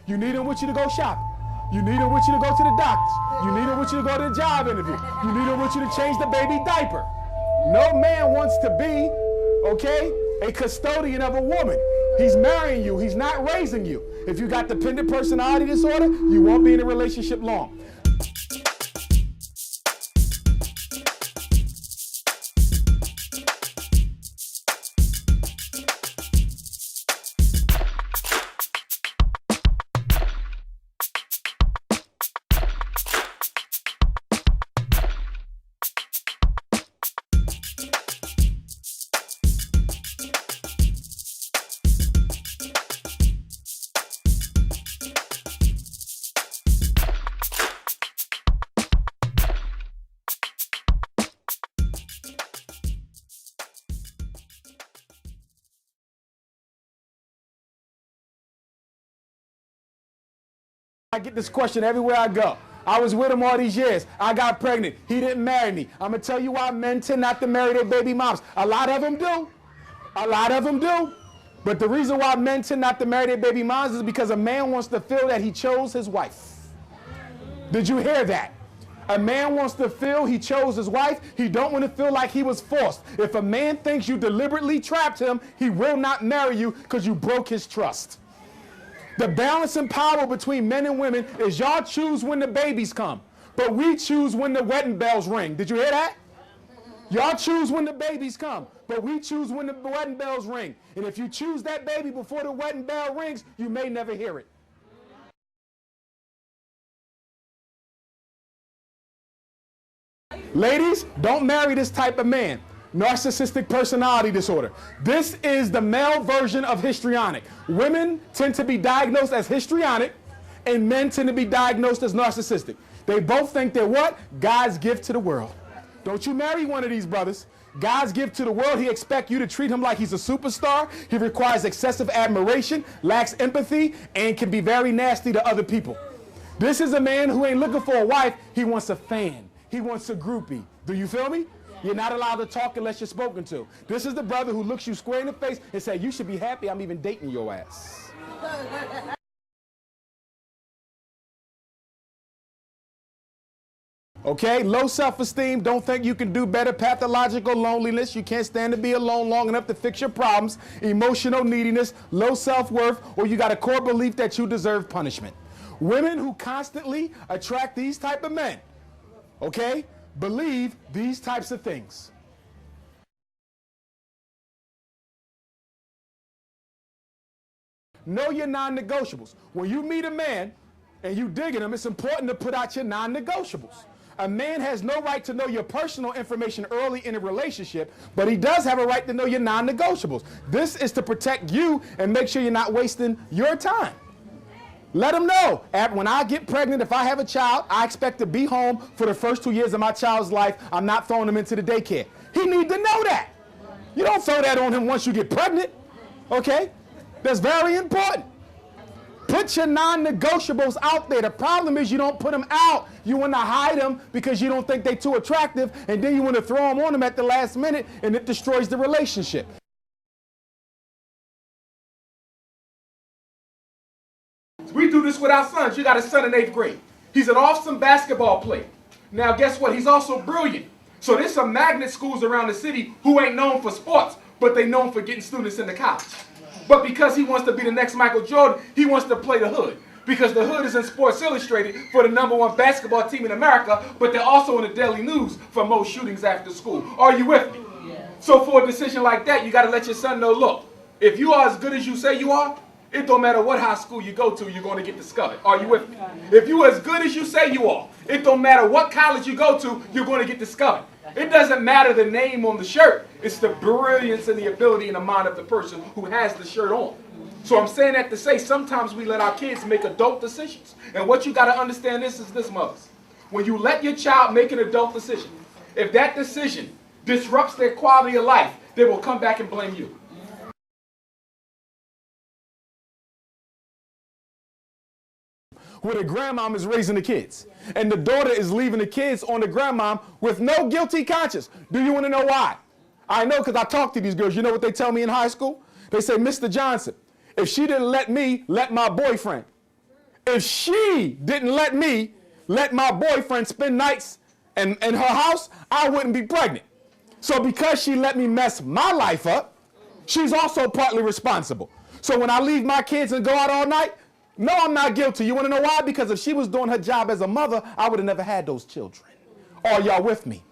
You need him with you to go shopping. You need him with you to go to the doctors. You need him with you to go to the job interview. You need him with you to change the baby diaper. No man wants to be, okay, a custodian of a woman. He's marrying you. He's not raising you. If you got dependent personality disorder, you won't be in a relationship long. I get this question everywhere I go. I was with him all these years. I got pregnant. He didn't marry me. I'm going to tell you why men tend not to marry their baby moms. A lot of them do. A lot of them do. But the reason why men tend not to marry their baby moms is because a man wants to feel that he chose his wife. Did you hear that? A man wants to feel he chose his wife. He don't want to feel like he was forced. If a man thinks you deliberately trapped him, he will not marry you because you broke his trust. The balance and power between men and women is y'all choose when the babies come, but we choose when the wedding bells ring. Did you hear that? Y'all choose when the babies come, but we choose when the wedding bells ring. And if you choose that baby before the wedding bell rings, you may never hear it. Ladies, don't marry this type of man. Narcissistic personality disorder. This is the male version of histrionic. Women tend to be diagnosed as histrionic, and men tend to be diagnosed as narcissistic. They both think they're what? God's gift to the world. Don't you marry one of these brothers. God's gift to the world. He expects you to treat him like he's a superstar. He requires excessive admiration, lacks empathy, and can be very nasty to other people. This is a man who ain't looking for a wife. He wants a fan. He wants a groupie. Do you feel me? You're not allowed to talk unless you're spoken to. This is the brother who looks you square in the face and says, you should be happy I'm even dating your ass. Okay, low self-esteem, don't think you can do better, pathological loneliness, you can't stand to be alone long enough to fix your problems, emotional neediness, low self-worth, or you got a core belief that you deserve punishment. Women who constantly attract these type of men, okay, believe these types of things. Know your non-negotiables. When you meet a man and you digging him, it's important to put out your non-negotiables. A man has no right to know your personal information early in a relationship, but he does have a right to know your non-negotiables. This is to protect you and make sure you're not wasting your time. Let him know, when I get pregnant, if I have a child, I expect to be home for the first 2 years of my child's life. I'm not throwing him into the daycare. He need to know that. You don't throw that on him once you get pregnant, okay? That's very important. Put your non-negotiables out there. The problem is you don't put them out. You want to hide them because you don't think they're too attractive, and then you want to throw them on them at the last minute, and it destroys the relationship. We do this with our sons. You got a son in 8th grade. He's an awesome basketball player. Now, guess what? He's also brilliant. So there's some magnet schools around the city who ain't known for sports, but they known for getting students into college. But because he wants to be the next Michael Jordan, he wants to play the hood. Because the hood is in Sports Illustrated for the #1 basketball team in America, but they're also in the Daily News for most shootings after school. Are you with me? Yeah. So for a decision like that, you got to let your son know, look, if you are as good as you say you are, it don't matter what high school you go to, you're going to get discovered. Are you with me? If you're as good as you say you are, it don't matter what college you go to, you're going to get discovered. It doesn't matter the name on the shirt. It's the brilliance and the ability in the mind of the person who has the shirt on. So I'm saying that to say sometimes we let our kids make adult decisions. And what you got to understand is this, mothers. When you let your child make an adult decision, if that decision disrupts their quality of life, they will come back and blame you. Where the grandmom is raising the kids, and the daughter is leaving the kids on the grandmom with no guilty conscience. Do you want to know why? I know because I talk to these girls. You know what they tell me in high school? They say, Mr. Johnson, if she didn't let me, let my boyfriend. If she didn't let me let my boyfriend spend nights in her house, I wouldn't be pregnant. So because she let me mess my life up, she's also partly responsible. So when I leave my kids and go out all night, no, I'm not guilty. You want to know why? Because if she was doing her job as a mother, I would have never had those children. Are y'all with me?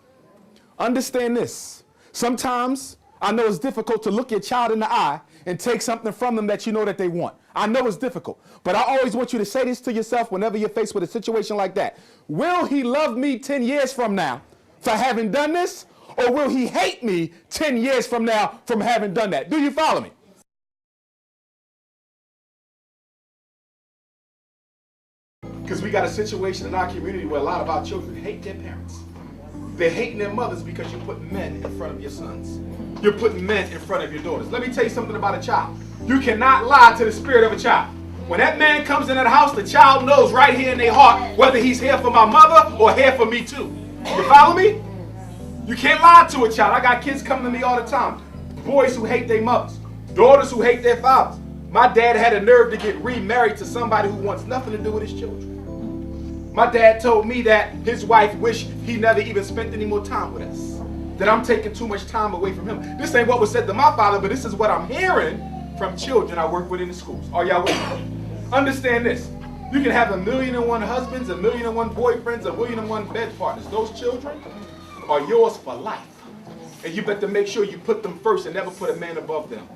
Understand this. Sometimes I know it's difficult to look your child in the eye and take something from them that you know that they want. I know it's difficult, but I always want you to say this to yourself whenever you're faced with a situation like that. Will he love me 10 years from now for having done this? Or will he hate me 10 years from now from having done that? Do you follow me? Because we got a situation in our community where a lot of our children hate their parents. They're hating their mothers because you put men in front of your sons. You're putting men in front of your daughters. Let me tell you something about a child. You cannot lie to the spirit of a child. When that man comes in that house, the child knows right here in their heart whether he's here for my mother or here for me too. You follow me? You can't lie to a child. I got kids coming to me all the time. Boys who hate their mothers. Daughters who hate their fathers. My dad had a nerve to get remarried to somebody who wants nothing to do with his children. My dad told me that his wife wished he never even spent any more time with us. That I'm taking too much time away from him. This ain't what was said to my father, but this is what I'm hearing from children I work with in the schools. Are y'all with me? Understand this. You can have 1,000,001 husbands, 1,000,001 boyfriends, 1,000,001 bed partners. Those children are yours for life. And you better make sure you put them first and never put a man above them.